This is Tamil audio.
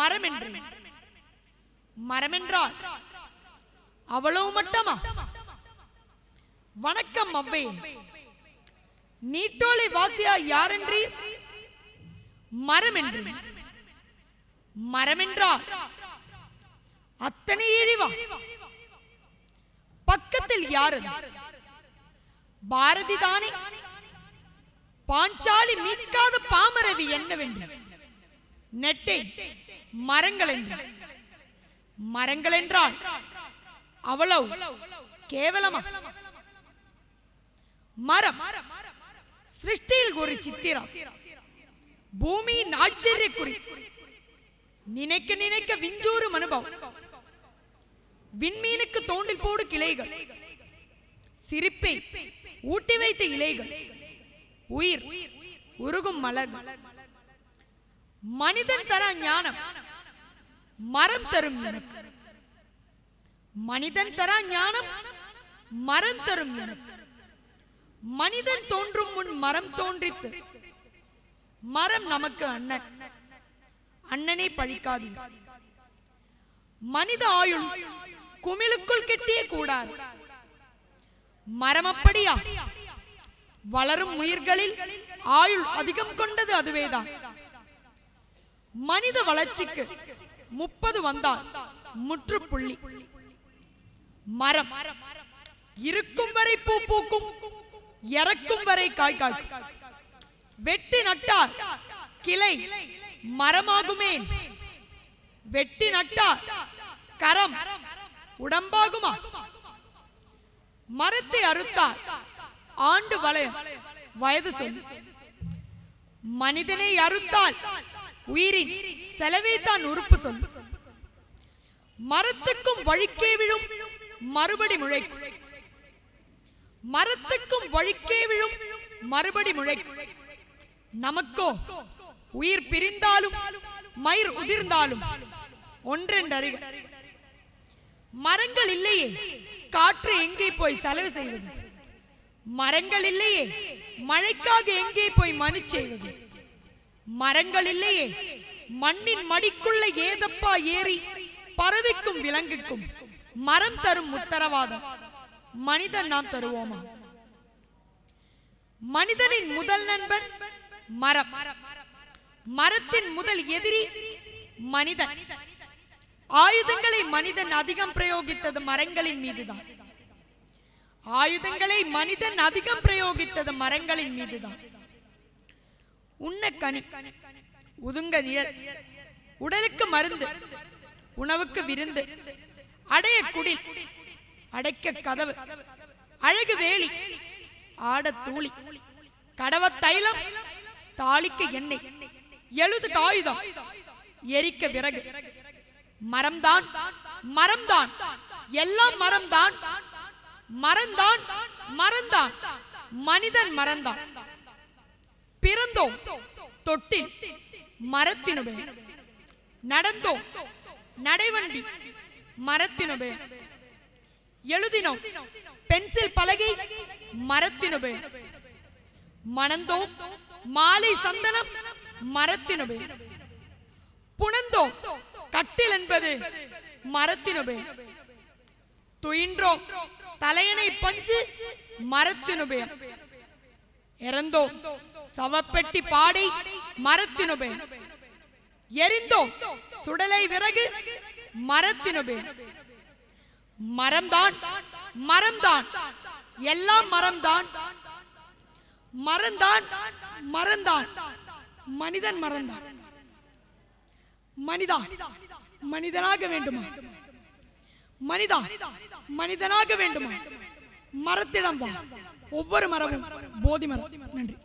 மரம் என்று. மரம் என்றால் அவ்வளவு மட்டமா? வணக்கம் அவ்வே, நீட்டோலை வாசியா யாரென்றீர்? மரம் என்று. மரம் என்றால் அத்தனை இழிவா? பக்கத்தில் யாரு? பாரதி தானே. பாஞ்சாலி மீட்காத பாமரவி என்னவென்று நெட்டை மரங்கள் என்று. மரங்கள் என்றால் அவ்வளவு கேவலமா? மரம் சிருஷ்டியில் ஒரு சித்திரம், பூமியின் ஆச்சரிய குறி. நினைக்க நினைக்க விஞ்சூரும் அனுபவம். விண்மீனுக்கு தோண்டில் போடு கிளைகள், சிரிப்பை ஊட்டி வைத்த இலைகள், உயிர் உருகும் மலர்கள். மனிதன் தர ஞானம் மரம் தரும் எனக்கு. மனிதன் தர ஞானம் மரம் தரும் எனக்கு. மனிதன் தோன்றும் முன் மரம் தோன்றித்து. மரம் நமக்கு அண்ணன், அண்ணனை பழிக்காது. மனித ஆயுள் குமிழுக்குள் கெட்டிய கூடாது. மரம் அப்படியா? வளரும் உயிர்களில் ஆயுள் அதிகம் கொண்டது அதுவேதான். மனித வளர்ச்சிக்கு 30 வந்தால் முற்றுப்புள்ளி. மரம் இருக்கும் வரை பூ பூக்கும், இறக்கும் வரை காய் காய்க்கும். வெட்டி நட்டால் கிளை மரமாகுமே, வெட்டி நட்டால் கரம் உடம்பாகுமா? மரத்தை அறுத்தால் ஆண்டு வளையம் வயது சொல்லு. மனிதனை அறுத்தால் உயிரின் செலவே தான் உறுப்பு சொல்லு. மரத்துக்கும் வழிக்கே விழும் மறுபடி முளைக்கும். மரத்துக்கும் வழிக்கே விழும் மறுபடி முளைக்கும். நமக்கோ உயிர் பிரிந்தாலும் மயிர் உதிர்ந்தாலும் ஒன்றென்றறிக. மரங்கள் இல்லையே காற்று எங்கே போய் செலவு செய்வது? மரங்கள் இல்லையே மழைக்காக எங்கே போய் மனு செய்வது? மரங்கள் இல்லையே மண்ணின் மடிக்குள்ள ஏதப்பா ஏறி பறவைக்கும் விலங்குக்கும் மரம் தரும் உத்தரவாதம் மனிதன் நாம் தருவோமா? மனிதனின் முதல் நண்பன் மரம், மரத்தின் முதல் எதிரி மனிதன். ஆயுதங்களை மனிதன் அதிகம் பிரயோகித்தது மரங்களின் மீதுதான். ஆயுதங்களை மனிதன் அதிகம் பிரயோகித்தது மரங்களின் மீதுதான். உண்ண கனி, உதுங்க நிழல், உடலுக்கு மருந்து, உணவுக்கு விருந்து, அடைய குடில், அடைக்க கதவு, அழகு வேலி, ஆட தூளி, கடவ தைலம், தாளிக்க எண்ணெய், எழுது காயுதம், எரிக்க விறகு. மரம்தான், மரம்தான், எல்லாம் மரம்தான், மரம்தான், மரம்தான், மனிதன் மரம்தான். பிறந்தோம் தொட்டில் மரத்தினுபே, நடந்தோம் நடைவண்டி மரத்தினுபே, எழுதினோம் பென்சில் பலகை மரத்தினுபே, மணந்தோம் மாலை சந்தனம் மரத்தினுபே, புணந்தோம் கட்டில் என்பது மரத்தினுபே, துயின்றோம் தலையணை பஞ்சு மரத்தினுபே, இறந்தோம் சவப்பெட்டி பாடை மரத்தினுபே, எரிந்தோம் சுடலை விறகு மரத்தினுபே. மரம்தான், மரம்தான், எல்லாம் மரம்தான், மரம்தான், மரம்தான், மனிதன் மரம்தான். மனிதா மனிதனாக வேண்டுமா? மனிதா மனிதனாக வேண்டுமா? மரத்திடம் வா. ஒவ்வொரு மரமும் போதி மரம். நன்றி.